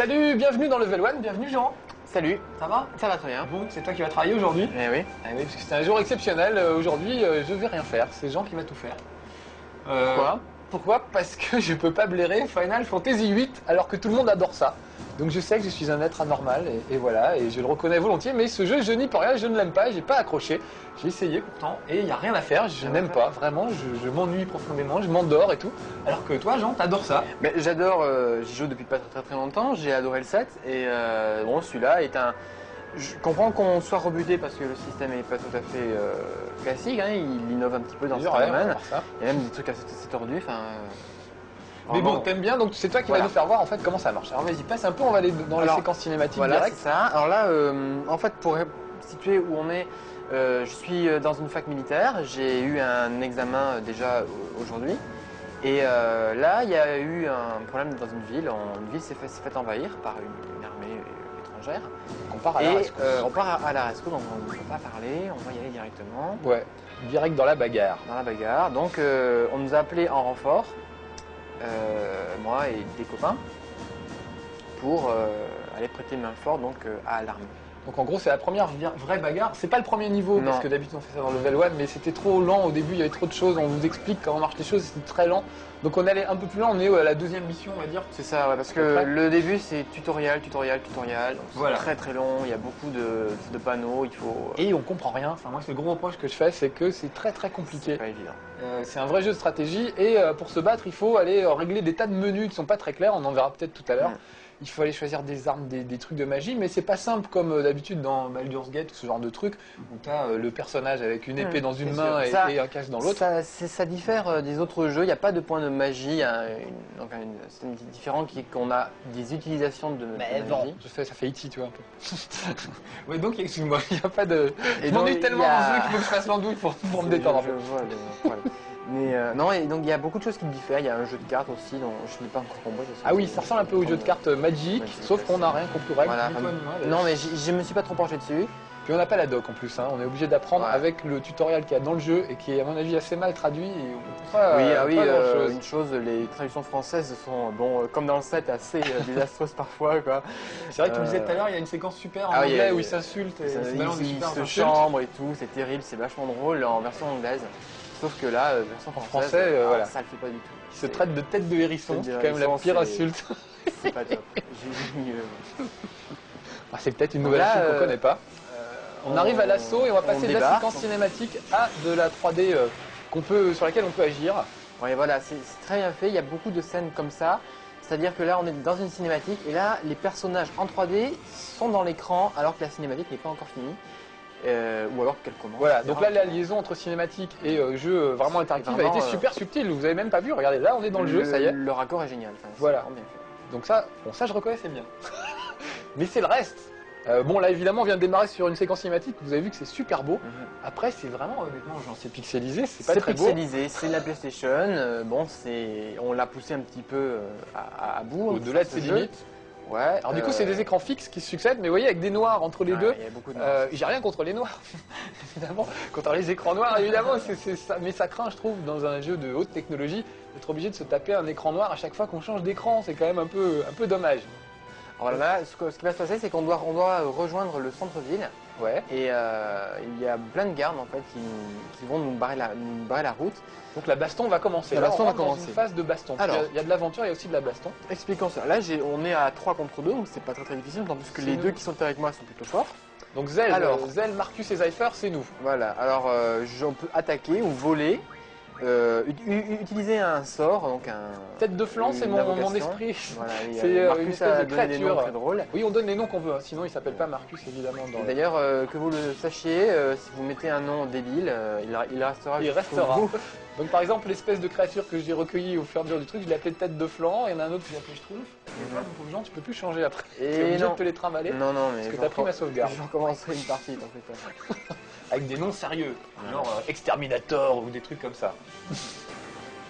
Salut, bienvenue dans Level 1, bienvenue Jean. Salut, Ça va? ça va très bien. Bon, c'est toi qui vas travailler aujourd'hui? Eh oui. Eh oui, parce que c'est un jour exceptionnel. Aujourd'hui, je vais rien faire, c'est Jean qui va tout faire. Pourquoi? Pourquoi? Parce que je peux pas blairer Final Fantasy VIII alors que tout le monde adore ça. Donc je sais que je suis un être anormal et voilà, et je le reconnais volontiers, mais ce jeu, je n'y peux rien, je ne l'aime pas, j'ai pas accroché. J'ai essayé pourtant, et il n'y a rien à faire, je n'aime pas, vraiment, je m'ennuie profondément, je m'endors et tout. Alors que toi, Jean, t'adores ça. Mais j'adore, j'y joue depuis pas très longtemps, j'ai adoré le 7 et bon, celui-là est un... Je comprends qu'on soit rebuté parce que le système n'est pas tout à fait classique, hein, il innove un petit peu dans ce domaine. Il y a même des trucs assez tordus, enfin... Mais bon, t'aimes bien, donc c'est toi qui vas nous faire voir en fait comment ça marche. Alors vas-y, passe un peu, on va aller dans les séquences cinématiques voilà, direct. c'est ça. Alors là, en fait, pour situer où on est, je suis dans une fac militaire, j'ai eu un examen déjà aujourd'hui. Et là, il y a eu un problème dans une ville. Une ville s'est fait envahir par une armée étrangère. On part à la rescousse. On part à la rescousse, donc on ne peut pas parler, on va y aller directement. Ouais, direct dans la bagarre. Dans la bagarre. Donc on nous a appelés en renfort, moi et des copains, pour aller prêter main forte donc, à l'armée. Donc en gros c'est la première vraie bagarre, c'est pas le premier niveau parce que d'habitude on fait ça dans Level 1 mais c'était trop lent au début, il y avait trop de choses, on vous explique comment marchent les choses, c'était très lent. Donc on allait un peu plus loin, on est à la deuxième mission on va dire. C'est ça, ouais, parce que le début c'est tutoriel, donc c'est très long, il y a beaucoup de panneaux, il faut... Et on comprend rien, enfin moi c'est le gros reproche que je fais, c'est que c'est très compliqué. C'est pas évident. C'est un vrai jeu de stratégie et pour se battre il faut aller régler des tas de menus qui sont pas très clairs, on en verra peut-être tout à l'heure. Il faut aller choisir des armes, des trucs de magie, mais c'est pas simple comme d'habitude dans Baldur's Gate ou ce genre de truc où tu as le personnage avec une épée dans une main et un casque dans l'autre. Ça diffère des autres jeux, il n'y a pas de point de magie, donc un système différent qu'on a des utilisations de mais magie. Non, ça fait E.T. tu vois un peu. Oui, donc excuse-moi, il n'y a pas de... Je m'ennuie tellement dans ce jeu qu'il faut que je fasse l'andouille pour me détendre un peu. Je vois le problème. Mais non, et donc il y a beaucoup de choses qui diffèrent. Il y a un jeu de cartes aussi dont je n'ai pas encore compris. Ah oui, ça ressemble un peu au jeu de cartes Magic, sauf qu'on n'a rien compris aux règles. Voilà, non, mais je me suis pas trop penché dessus. Puis on n'a pas la doc en plus, hein. On est obligé d'apprendre avec le tutoriel qu'il y a dans le jeu et qui est à mon avis assez mal traduit. Et on pas, une chose, les traductions françaises sont, bon, comme dans le set, assez désastreuses parfois. C'est vrai que tu me disais tout à l'heure, il y a une séquence super en anglais où ils s'insultent. Ils se chambrent et tout, c'est terrible, c'est vachement drôle en version anglaise. Sauf que là, version française, voilà. ça le fait pas du tout. Ils se traitent de tête de hérisson, c'est quand même la pire insulte. C'est pas top. C'est peut-être une nouvelle chose qu'on connaît pas. On arrive à l'assaut et on va passer de la séquence cinématique à de la 3D sur laquelle on peut agir. Ouais, voilà, c'est très bien fait, il y a beaucoup de scènes comme ça. C'est-à-dire que là, on est dans une cinématique et là, les personnages en 3D sont dans l'écran alors que la cinématique n'est pas encore finie. Ou alors qu'elle commence. Voilà, donc là la liaison entre cinématique et jeu vraiment interactif a été super subtile, vous avez même pas vu, regardez, là on est dans le jeu, ça y est. Le raccord est génial, voilà. Bien fait. Donc ça, je reconnaissais bien. Mais c'est le reste. Bon là évidemment on vient de démarrer sur une séquence cinématique, vous avez vu que c'est super beau. Après c'est vraiment honnêtement genre c'est pixelisé, c'est pas très beau. C'est pixelisé, c'est de la PlayStation, bon on l'a poussé un petit peu à bout. Au-delà de ses limites. Ouais, alors du coup c'est des écrans fixes qui se succèdent, mais vous voyez avec des noirs entre les deux. J'ai rien contre les noirs, évidemment, contre les écrans noirs évidemment, ça, mais ça craint je trouve dans un jeu de haute technologie d'être obligé de se taper un écran noir à chaque fois qu'on change d'écran, c'est quand même un peu dommage. Alors là, ce qui va se passer, c'est qu'on doit rejoindre le centre-ville. Ouais. Et il y a plein de gardes en fait qui vont nous barrer la route. Donc la baston va commencer. La baston va commencer. Dans une phase de baston. Alors, il y a de l'aventure, il y a aussi de la baston. Expliquons ça. Là, on est à 3 contre 2, donc c'est pas très difficile, tant plus que les deux qui sont avec moi sont plutôt forts. Donc Zell, Marcus et Zypher, c'est nous. Voilà. Alors, on peut attaquer ou voler. Utiliser un sort, donc tête de flanc, c'est mon esprit. Voilà, c'est une espèce de créature. Très drôle. Oui, on donne les noms qu'on veut, sinon il s'appelle pas Marcus évidemment. D'ailleurs, que vous le sachiez, si vous mettez un nom débile, il restera. Il restera. Donc par exemple, l'espèce de créature que j'ai recueillie au fur et à mesure du truc, je l'ai appelée tête de flanc. Il y en a un autre que j'ai appelé Schtroumpf. Et toi, mon pauvre Jean, tu peux plus changer après. Tu es obligé de te les trimballer. Non, mais. Parce que t'as pris ma sauvegarde. Je recommencerai une partie, t'en fais pas. Avec des noms sérieux, genre Exterminator ou des trucs comme ça.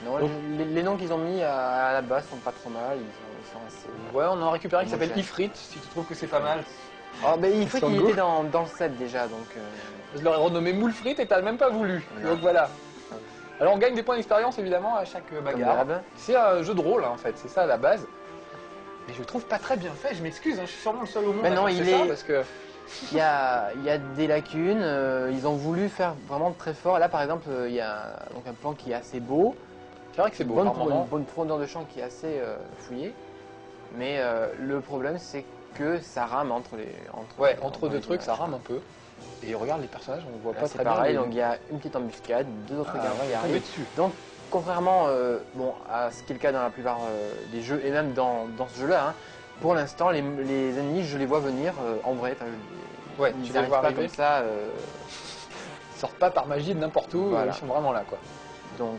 Non, les noms qu'ils ont mis à la base sont pas trop mal, ils sont assez... Ouais, on en a récupéré un qui s'appelle Ifrit, si tu trouves que c'est pas mal. Oh, mais Ifrit, il était dans le set déjà, donc... Je l'aurais renommé Moulfrit et t'as même pas voulu, donc voilà. Alors on gagne des points d'expérience évidemment à chaque bagarre. C'est un jeu de rôle en fait, c'est ça à la base. Mais je le trouve pas très bien fait, je m'excuse, hein, je suis sûrement le seul au monde Mais à non, penser il ça, est- parce que... Il y a des lacunes, ils ont voulu faire vraiment très fort. Là par exemple, il y a donc un plan qui est assez beau, C'est vrai que c'est beau, une par moment. bonne profondeur de champ qui est assez fouillée. Mais le problème c'est que ça rame Ouais, entre deux les trucs, ça images. rame un peu. Et regarde les personnages, on voit Là, pas c'est très bien. pareil, mais- donc il y a une petite embuscade, deux autres Ah, gardes ouais, qui il est tombé arrivent. dessus. Donc contrairement bon, à ce qui est le cas dans la plupart des jeux, et même dans ce jeu-là, hein, pour l'instant les ennemis je les vois venir en vrai. Enfin, Ouais, ils tu les n'arrivent vois pas arriver. comme ça. Ils sortent pas par magie de n'importe où, Voilà. ils sont vraiment là, quoi. Donc,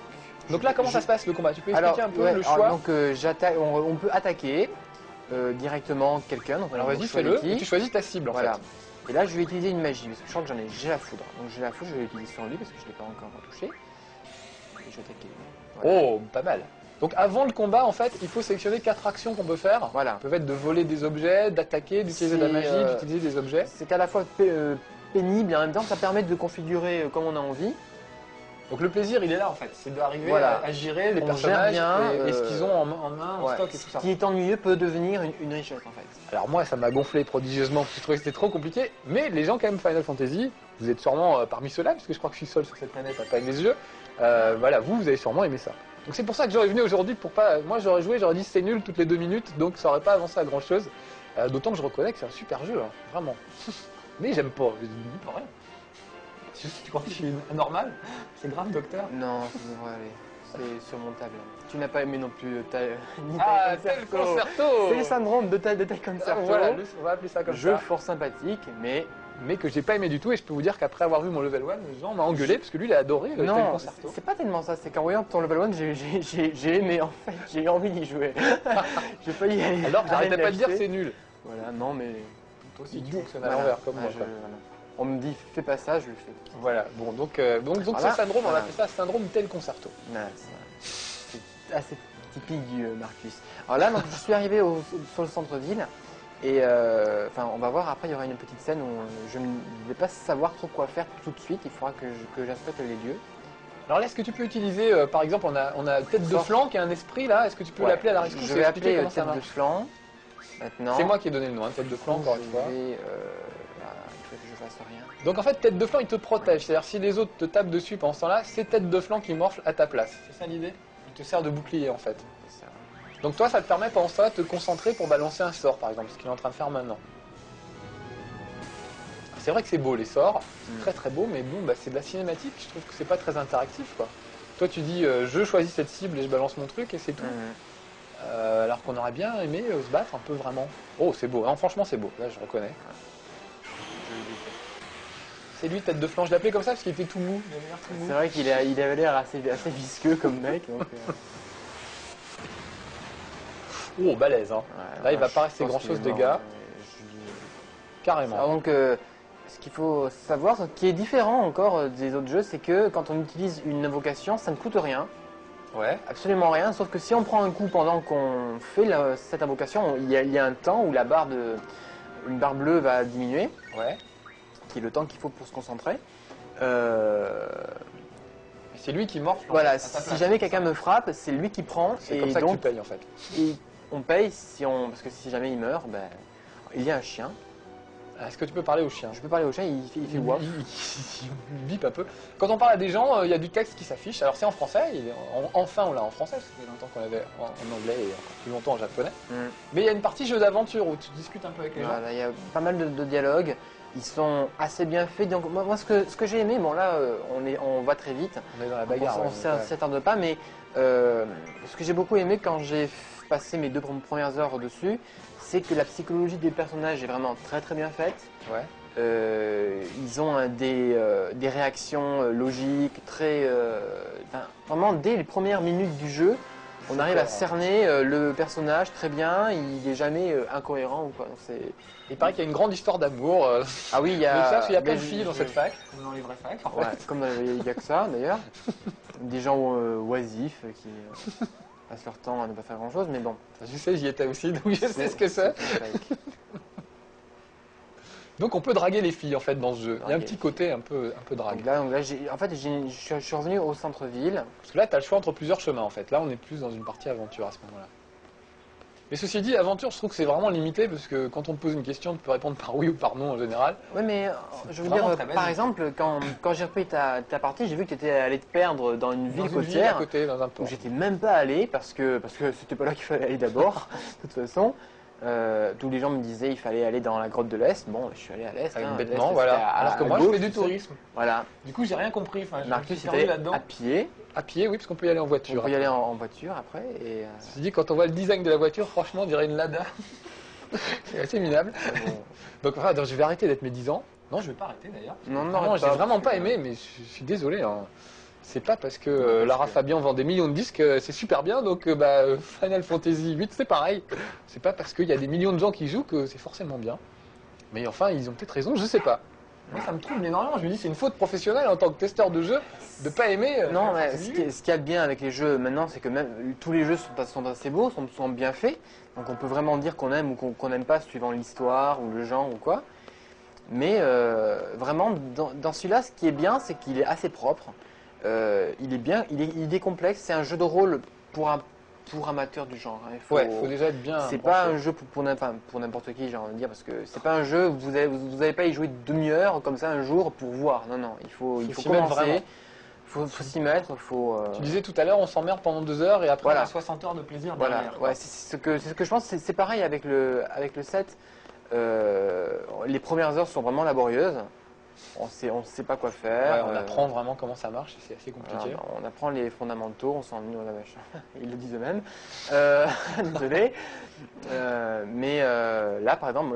Donc là, comment ça se passe le combat? Tu peux expliquer un peu ouais, le alors, choix? donc on peut attaquer directement quelqu'un. Donc Alors on vas-y, choisit fais-le, qui. et tu choisis ta cible en Voilà. fait. Et là, je vais utiliser une magie parce que je sens que j'ai la foudre. Donc j'ai la foudre, je vais l'utiliser sur lui parce que je ne l'ai pas encore touché. Et je vais attaquer lui. Voilà. Oh, pas mal. Donc avant le combat, en fait, il faut sélectionner 4 actions qu'on peut faire. Voilà. Elles peuvent être de voler des objets, d'attaquer, d'utiliser de la C'est, magie, d'utiliser des objets. C'est à la fois pénible et en même temps ça permet de configurer comme on a envie. Donc le plaisir, il est là en fait, c'est d'arriver Voilà. à gérer les On personnages gère bien, et ce qu'ils ont en main, en Ouais. stock et tout Ce ça. qui est ennuyeux peut devenir une richesse en fait. Alors moi, ça m'a gonflé prodigieusement parce que je trouvais que c'était trop compliqué. Mais les gens quand même Final Fantasy, vous êtes sûrement parmi ceux-là, parce que je crois que je suis seul sur cette planète à pas aimer ce jeu. Voilà, vous avez sûrement aimé ça. Donc c'est pour ça que j'aurais venu aujourd'hui pour pas. Moi j'aurais joué, j'aurais dit c'est nul toutes les 2 minutes, donc ça aurait pas avancé à grand chose. D'autant que je reconnais que c'est un super jeu, hein, vraiment. Mais j'aime pas, je dis pas rien. Tu crois que je suis anormal? C'est grave, docteur. Non, ça devrait aller. C'est surmontable. Tu n'as pas aimé non plus ni Ah, Taille tel Concerto. concerto. C'est le syndrome de taille concerto. Voilà, on va appeler ça comme Jeu ça. fort sympathique, mais Mais que j'ai pas aimé du tout, et je peux vous dire qu'après avoir vu mon level 1, Jean m'a engueulé parce que lui il a adoré le tel non, concerto. c'est pas tellement ça. C'est qu'en voyant ton level 1, j'ai aimé en fait. J'ai eu envie d'y jouer. J'ai failli y aller. Alors j'arrête j'arrêtais pas de dire l'acheter. c'est nul. Voilà, non mais. Toi aussi tu Dis- fonctionnes à voilà. l'envers comme Ouais, moi. je- quoi. voilà. On me dit fais pas ça, je le fais. Voilà, bon donc Voilà. ce syndrome, on Voilà. a fait ça syndrome tel concerto. Non, c'est assez typique du Marcus. Alors là, donc, je suis arrivé sur le centre-ville et enfin, on va voir. Après, il y aura une petite scène où je ne vais pas savoir trop quoi faire tout de suite. Il faudra que j'inspecte les lieux. Alors là, est-ce que tu peux utiliser, par exemple, on a tête de Sort. flanc qui est un esprit là, est-ce que tu peux Ouais. l'appeler à la rescousse Je et vais expliquer appeler comment ça tête de marche? flanc. Maintenant. C'est moi qui ai donné le nom, hein, tête de flanc encore une fois. Je vais, voilà, il faut que je fasse rien. Donc en fait, tête de flanc, il te protège. C'est-à-dire si les autres te tapent dessus pendant ce temps-là, c'est tête de flanc qui morfle à ta place. C'est ça l'idée? Il te sert de bouclier en fait. C'est ça. Donc toi, ça te permet pendant ce temps-là de te concentrer pour balancer un sort, par exemple, ce qu'il est en train de faire maintenant. C'est vrai que c'est beau les sorts, c'est très très beau, mais bon, bah, c'est de la cinématique. Je trouve que c'est pas très interactif, quoi. Toi, tu dis, je choisis cette cible et je balance mon truc et c'est tout. Alors qu'on aurait bien aimé se battre un peu vraiment. Oh, c'est beau. Non, franchement, c'est beau. Là, je reconnais. Je le défais. C'est lui, tête de flanc. Je l'appelais comme ça parce qu'il était tout mou. Il avait l'air tout mou. C'est vrai qu'il avait l'air assez visqueux comme mec. Donc, Oh, balèze, hein. ouais, Là, il va je pas rester pense grand-chose qu'il de est mort, gars. Alors Carrément. donc, ce qu'il faut savoir, ce qui est différent encore des autres jeux, c'est que quand on utilise une invocation, ça ne coûte rien, Ouais. absolument rien, sauf que si on prend un coup pendant qu'on fait cette invocation, il y a un temps où une barre bleue va diminuer, Ouais. qui est le temps qu'il faut pour se concentrer. C'est lui qui morfle. en Voilà, fait, à ta si place. jamais quelqu'un me frappe, c'est lui qui prend, C'est et comme ça que tu donc payes en fait. on paye parce que si jamais il meurt, ben, il y a un chien. Est-ce que tu peux parler au chien? Je peux parler au chien, il fait waf. Il bip un peu. Quand on parle à des gens, il y a du texte qui s'affiche. Alors c'est en français, enfin on l'a en français, parce que ça fait longtemps qu'on l'avait en anglais et encore plus longtemps en japonais. Mm. Mais il y a une partie jeu d'aventure où tu discutes un peu avec les gens. Voilà, il y a pas mal de dialogues, ils sont assez bien faits. Donc moi ce que j'ai aimé, bon là on va très vite, On est dans la bagarre. on ouais, ouais. s'attarde pas, mais ce que j'ai beaucoup aimé quand j'ai passé mes 2 premières heures dessus, c'est que la psychologie des personnages est vraiment très très bien faite. Ouais. Ils ont des réactions logiques, vraiment dès les premières minutes du jeu, on arrive à clair, hein. cerner le personnage très bien, il n'est jamais incohérent ou quoi. Donc Il paraît qu'il y a une grande histoire d'amour. ah oui, il y Mais a. ça, parce qu'il y a plein mais de filles dans cette fac. Comme dans les vraies facs. En Ouais, fait. comme il n'y a que ça d'ailleurs. Des gens oisifs qui passent leur temps à ne pas faire grand chose, mais bon. Je sais, j'y étais aussi, donc je sais ce que c'est. fake. Donc on peut draguer les filles en fait dans ce jeu. Il y a un Draguer petit les côté un peu drague. Donc là, je suis revenu au centre-ville. Parce que là, tu as le choix entre plusieurs chemins en fait. Là, on est plus dans une partie aventure à ce moment-là. Mais ceci dit, aventure, je trouve que c'est vraiment limité parce que quand on te pose une question, tu peux répondre par oui ou par non en général. Oui, mais je veux vraiment dire, très par basique. exemple, quand j'ai repris ta partie, j'ai vu que tu étais allé te perdre dans une Dans ville une ville à côtière. côté, dans un port. Où j'étais même pas allé parce que c'était pas là qu'il fallait aller d'abord, de toute façon. Tous les gens me disaient il fallait aller dans la grotte de l'Est. Bon, je suis allé à l'Est. Avec hein, bêtement, l'Est, voilà. c'était Alors que moi, je gauche, fais du tu sais. tourisme. Voilà. Du coup, j'ai rien compris. Enfin, je me Marcus, suis perdu c'était là-dedans. à pied. À pied, oui, parce qu'on peut y aller en On voiture. peut y aller en voiture après. Et, Ceci dit, quand on voit le design de la voiture, franchement, on dirait une Lada. C'est assez minable. bon. Donc, voilà, donc, je vais arrêter d'être médisant. Non, je vais pas arrêter d'ailleurs. Non, non, Vraiment, arrête j'ai pas, vraiment parce pas que- aimé, mais je suis désolé. Hein. C'est pas parce que parce Lara que- Fabian vend des millions de disques, c'est super bien, donc Final Fantasy VIII, c'est pareil. C'est pas parce qu'il y a des millions de gens qui jouent que c'est forcément bien. Mais enfin, ils ont peut-être raison, je sais pas. Moi, ça me trouble énormément. Je me dis, c'est une faute professionnelle en tant que testeur de jeu de pas aimer. Non, Final mais Fantasy ce qu'il y a de bien avec les jeux maintenant, c'est que même tous les jeux sont assez beaux, sont bien faits. Donc on peut vraiment dire qu'on aime ou qu'on n'aime pas suivant l'histoire ou le genre ou quoi. Mais vraiment, dans celui-là, ce qui est bien, c'est qu'il est assez propre. Il est bien, il est complexe. C'est un jeu de rôle pour amateurs du genre. Hein. Ouais, faut déjà être bien. C'est branché. pas un jeu pour n'importe qui, j'ai envie de dire, parce que c'est pas un jeu, vous allez pas y jouer demi-heure comme ça un jour pour voir. Non, non, il faut s'y mettre commencer, vraiment. faut s'y mettre, Tu disais tout à l'heure, on s'emmerde pendant 2 heures et après Voilà. on a 60 heures de plaisir voilà, derrière. quoi. ouais, c'est ce que je pense. C'est pareil avec le 7. Les premières heures sont vraiment laborieuses. On sait pas quoi faire. Ouais, on apprend vraiment comment ça marche, c'est assez compliqué. Voilà, on apprend les fondamentaux, on s'ennuie dans la vache. Ils le disent eux-mêmes. Désolé. Là, par exemple,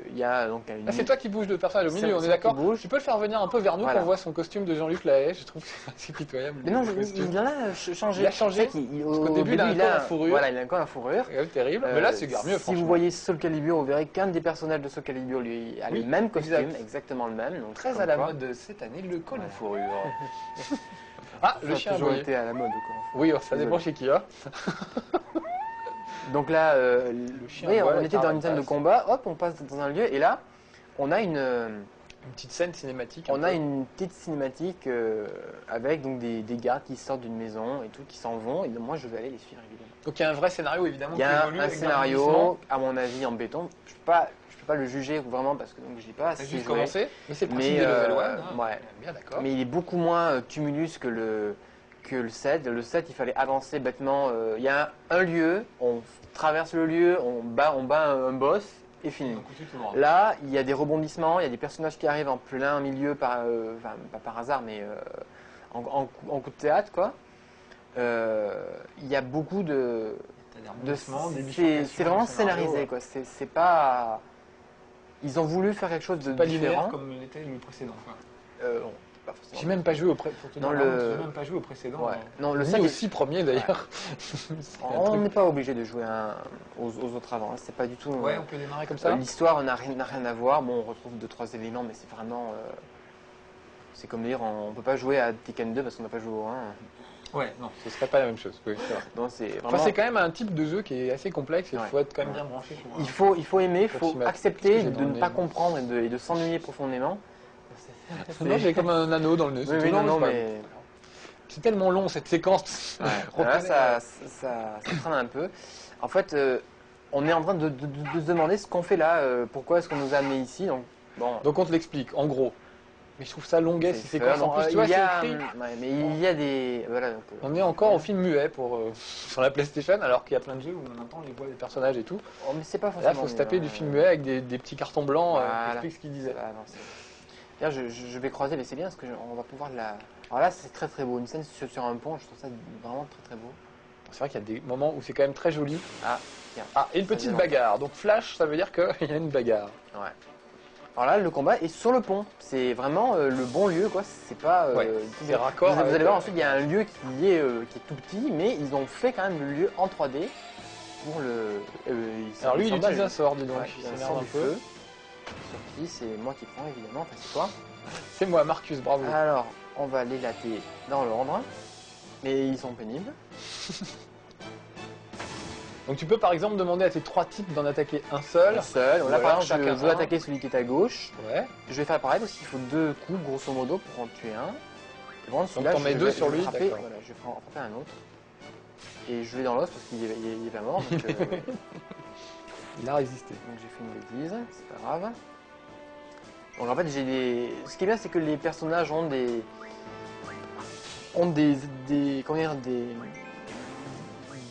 il y a donc une. Là, c'est toi qui bouge le personnage au C'est milieu, on moi est qui d'accord. bouge. Tu peux le faire venir un peu vers nous Voilà. qu'on voit son costume de Jean-Luc Lahaye. Je trouve que c'est assez pitoyable. Mais non, le costume. il en a changé. Il a changé. Tu sais Parce qu'au début, il a un col en fourrure. Voilà, il a un col en fourrure. Ouais, terrible. Mais là, c'est mieux, Si franchement. vous voyez Soul Calibur, vous verrez qu'un des personnages de Soul Calibur lui a Oui, le même costume, exact. exactement le même. Donc Très comme à la quoi, mode cette année, le col en Voilà. fourrure. Ah, ça le a chien a toujours aboyé. été à la mode. Quoi. Oui, ça dépend Désolé. chez qui. Hein. Donc là, chien oui, aboie, on la était dans une scène de carapace. combat. Hop, on passe dans un lieu et là, on a une Une petite scène cinématique. un On a peu. une petite cinématique avec donc des gardes qui sortent d'une maison et tout, qui s'en vont. Et donc, moi, je vais aller les suivre évidemment. Donc il y a un vrai scénario évidemment. Il y qui a évolue un avec des scénario, rebondissements. à mon avis, en béton. Je peux pas le juger vraiment parce que donc j'ai pas T'as assez juste joué. commencé, mais c'est le principe Mais, des level 1. ouais. Bien d'accord. Mais il est beaucoup moins tumulus que le 7. Le 7, il fallait avancer bêtement. Il y a un lieu, on traverse le lieu, on bat un boss et fini. Donc, tout le monde. Là, il y a des rebondissements, il y a des personnages qui arrivent en plein milieu, enfin, pas par hasard, mais en coup de théâtre, quoi. Il y a beaucoup de. T'as des rebondissements, des C'est bifurcations vraiment dans le scénario, scénarisé, ouais. quoi. C'est pas. Ils ont voulu faire quelque chose de Pas linéaire différent. comme l'était le précédent. quoi. Non, pas forcément. J'ai même pas joué au Dans le- j'ai même pas joué au précédent. Ouais. Non, le Ni 7, aux 6 premiers d'ailleurs. C'est un on truc. n'est pas obligé de jouer aux autres avant. Hein. C'est pas du tout. Ouais, on peut démarrer comme ça. L'histoire n'a rien à voir. Bon, on retrouve 2-3 éléments, mais c'est vraiment. C'est comme dire, on peut pas jouer à Tekken 2 parce qu'on n'a pas joué au 1. Ouais, non, ce serait pas la même chose. Oui, c'est vrai. Donc c'est Enfin, vraiment. c'est quand même un type de jeu qui est assez complexe et il Ouais. faut être quand même bien branché. Il faut aimer, il Pour faut s'y mettre. accepter Qu'est-ce que j'ai de dans ne le pas nez comprendre et de s'ennuyer profondément. Non, j'ai comme un anneau dans le nez. c'est Oui, tout. oui, non, c'est pas- mais. C'est tellement long cette séquence. Là, Reprenez, ça traîne un peu. En fait, on est en train de se demander ce qu'on fait là, pourquoi est-ce qu'on nous a amenés ici. Donc, bon, Donc on te l'explique, en gros. Mais je trouve ça longuet ces c'est séquences. fun. En plus, tu vois, Il y c'est a, écrit. mais il y a des. Voilà, donc, On est encore au film muet pour, sur la PlayStation, alors qu'il y a plein de jeux où on entend les voix des personnages et tout. oh, mais c'est pas Là, forcément. il faut se mieux, taper hein. du film muet avec des petits cartons blancs qui Voilà. expliquent ce qu'il disait. Ah, non, D'ailleurs, je vais croiser, mais c'est bien parce que on va pouvoir la. Alors là, c'est très très beau. Une scène sur un pont, je trouve ça vraiment très très beau. C'est vrai qu'il y a des moments où c'est quand même très joli. Ah, tiens. Ah, et une petite violent. bagarre. Donc flash, ça veut dire qu'il y a une bagarre. Ouais. Alors là, le combat est sur le pont. C'est vraiment le bon lieu, quoi. C'est pas. Ouais, c'est raccord Vous avec, allez voir ensuite, il y a un lieu qui est tout petit, mais ils ont fait quand même le lieu en 3D pour le. Alors lui, il s'emballe, utilise un sort, dis donc. Ouais, il il y a un s'énerve sort un du peu. feu. Sur qui c'est moi qui prends évidemment, enfin c'est toi. C'est moi, Marcus, bravo. Alors, on va les latter dans l'ordre. Mais ils sont pénibles. Donc tu peux par exemple demander à tes 3 types d'en attaquer un seul. Seul. Là, Voilà, par exemple, chacun je veux un. attaquer celui qui est à gauche. Ouais. Je vais faire pareil parce qu'il faut 2 coups, grosso modo, pour en tuer un. Et bon, celui-là, t'en je mets vais- deux je sur vais lui, frapper, d'accord. voilà, je vais en frapper un autre. et je l'ai dans l'os parce qu'il est pas mort. Donc, Il a résisté. donc j'ai fait une bêtise, c'est pas grave. Donc en fait, ce qui est bien, c'est que les personnages ont comment dire,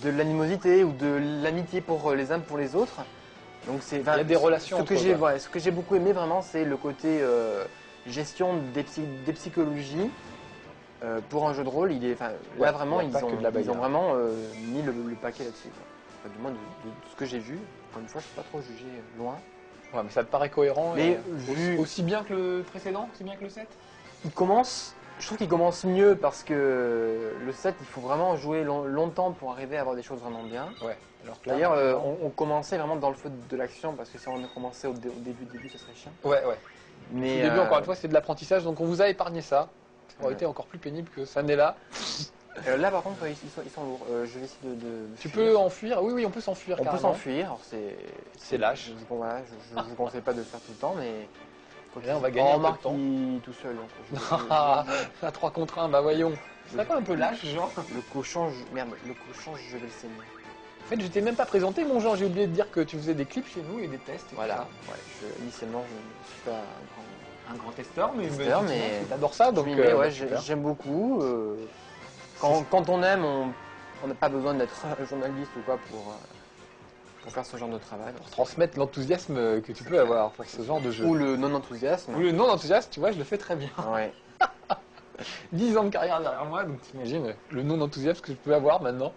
de l'animosité ou de l'amitié pour les uns pour les autres. Donc il y a des relations. Ce que j'ai beaucoup aimé vraiment, c'est le côté gestion des psychologies. Pour un jeu de rôle, là vraiment, ils ont vraiment mis le paquet là-dessus. Enfin, du moins de ce que j'ai vu. Encore une fois, je ne peux pas trop juger loin. Ouais, mais ça te paraît cohérent Mais aussi bien que le précédent, aussi bien que le 7? Je trouve qu'il commence mieux parce que le 7, il faut vraiment jouer longtemps pour arriver à avoir des choses vraiment bien. Ouais. D'ailleurs, on commençait vraiment dans le feu de l'action parce que si on a commencé au début, ce serait chiant. Ouais. Mais au début, encore une fois, c'est de l'apprentissage, donc on vous a épargné ça. Ça aurait été encore plus pénible que ça n'est là. Là, par contre, ils sont lourds. Je vais essayer de Tu peux enfuir? Oui, on peut s'enfuir. On peut s'enfuir. C'est lâche. Bon, voilà, je ne vous conseille pas de le faire tout le temps, mais. Là, on va gagner un peu de temps. Tout seul. À 3 contre 1, bah voyons. C'est pas un peu lâche, genre? Le cochon, je vais le saigner. En fait, je t'ai même pas présenté, mon genre. J'ai oublié de dire que tu faisais des clips chez nous et des tests. Voilà. Ouais, initialement, je ne suis pas un grand testeur, mais t'adores ça, donc j'aime beaucoup. Quand on aime, on n'a pas besoin d'être journaliste ou quoi pour faire ce genre de travail. Pour transmettre l'enthousiasme que tu peux avoir pour ce genre de jeu. Ou le non-enthousiasme. Ou le non-enthousiasme, tu vois, je le fais très bien. Ouais. 10 ans de carrière derrière moi, donc t'imagines le non-enthousiasme que je peux avoir maintenant.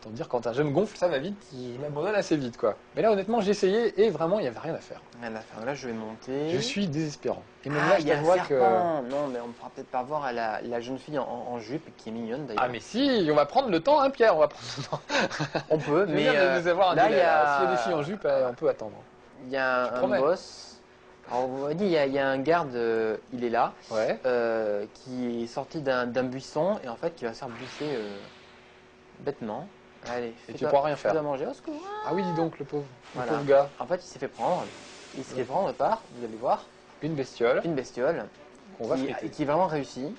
Autant dire, quand un jeu me gonfle, ça va vite, je m'abandonne assez vite, quoi. Mais là, honnêtement, j'ai essayé et vraiment, il n'y avait rien à faire. Rien à faire. Là, je vais monter. Je suis désespérant. Et même là, je y a un vois serpent. Non, mais on ne pourra peut-être pas voir la jeune fille en jupe qui est mignonne d'ailleurs. Ah, mais si, on va prendre le temps, hein, Pierre, on va prendre le temps. On peut, mais. Nous avoir un là, délai, s'il y a des filles en jupe, on peut attendre. Il y a un boss. Alors, on m'a dit, il y a un garde, il est là, qui est sorti d'un buisson et en fait, qui va se faire bouffer bêtement. Allez, et tu pourras rien faire. À manger, au secours. Ah oui, dis donc, le pauvre gars. En fait, il s'est fait prendre. Il s'est fait prendre par, vous allez voir, une bestiole. Qui est vraiment réussi,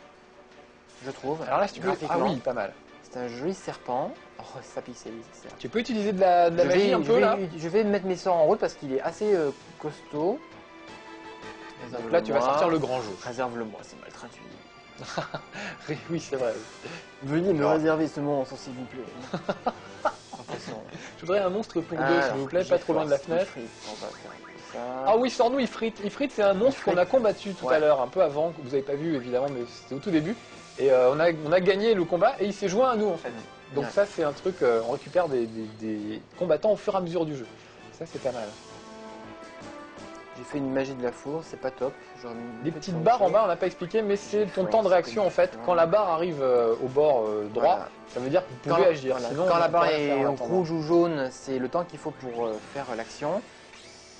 je trouve. Alors là, si tu peux. Ah oui, pas mal. C'est un joli serpent. Oh, ça pixelise. Tu peux utiliser de la magie un peu là. Je vais mettre mes sorts en route parce qu'il est assez costaud. Donc là, tu vas sortir le grand jeu. Réserve-le-moi, c'est mal traduit. Oui, c'est vrai. Veuillez me réserver ce monstre, s'il vous plaît. Je voudrais un monstre pour deux, s'il vous plaît, pas trop loin de la fenêtre. Ah oui, sors-nous Ifrit. Ifrit, c'est un monstre qu'on a combattu tout à l'heure, un peu avant, que vous n'avez pas vu évidemment, mais c'était au tout début. Et on a gagné le combat et il s'est joint à nous en fait. Donc ça, c'est un truc, on récupère des combattants au fur et à mesure du jeu. Ça, c'est pas mal. J'ai fait une magie de la foudre, c'est pas top. Des petites barres en bas, on n'a pas expliqué, mais c'est ton temps de réaction en fait. Quand la barre arrive au bord droit, ça veut dire que vous pouvez agir. Sinon, quand la barre est rouge ou jaune, c'est le temps qu'il faut pour faire l'action.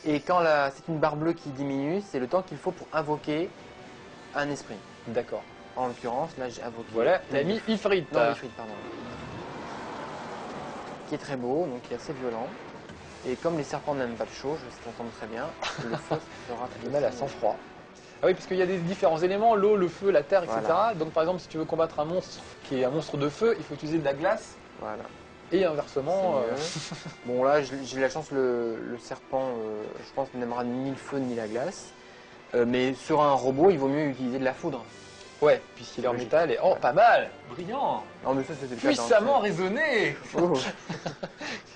Et quand c'est une barre bleue qui diminue, c'est le temps qu'il faut pour invoquer un esprit. D'accord. En l'occurrence, là j'ai invoqué. Voilà, t'as mis Ifrit. Non, Ifrit, pardon. Qui est très beau, donc qui est assez violent. Et comme les serpents n'aiment pas de chaud, ça tombe très bien. Le feu sera très mal à sang-froid. Ah oui, parce qu'il y a des différents éléments, l'eau, le feu, la terre, etc. Voilà. Donc par exemple, si tu veux combattre un monstre qui est un monstre de feu, il faut utiliser de la glace. Voilà. Et inversement... Bon là, j'ai la chance, le serpent, je pense, n'aimera ni le feu ni la glace. Mais sur un robot, il vaut mieux utiliser de la foudre. Ouais, puisqu'il est en métal et... Oh, pas mal. Brillant. Non mais ça, c'était puissamment raisonné. Oh.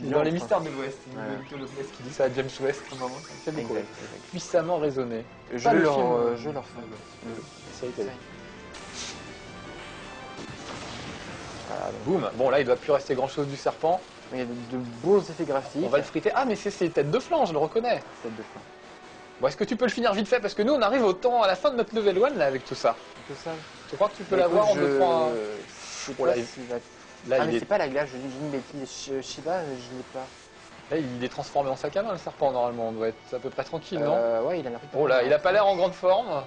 Dans les mystères de l'Ouest. Il y a l'Ouest qui dit ça à James West à un moment. C'est beaucoup. Puissamment raisonné. Je leur fais. Voilà, boum. Bon, là, il ne doit plus rester grand-chose du serpent. Il y a de beaux effets graphiques. On va le friter. Ah, mais c'est tête de flanc, je le reconnais. Tête de flanc. Bon, est-ce que tu peux le finir vite fait? Parce que nous, on arrive à la fin de notre level 1 là, avec tout ça. Tout ça. Tu crois que tu peux l'avoir en 2-3 Là, mais c'est pas la glace, je dis une bêtise. Shiba, je l'ai pas. Là, il est transformé en sac à main, le serpent, normalement. On doit être à peu près tranquille, non? Ouais, il a l'air. Oh là, il a pas l'air en grande forme.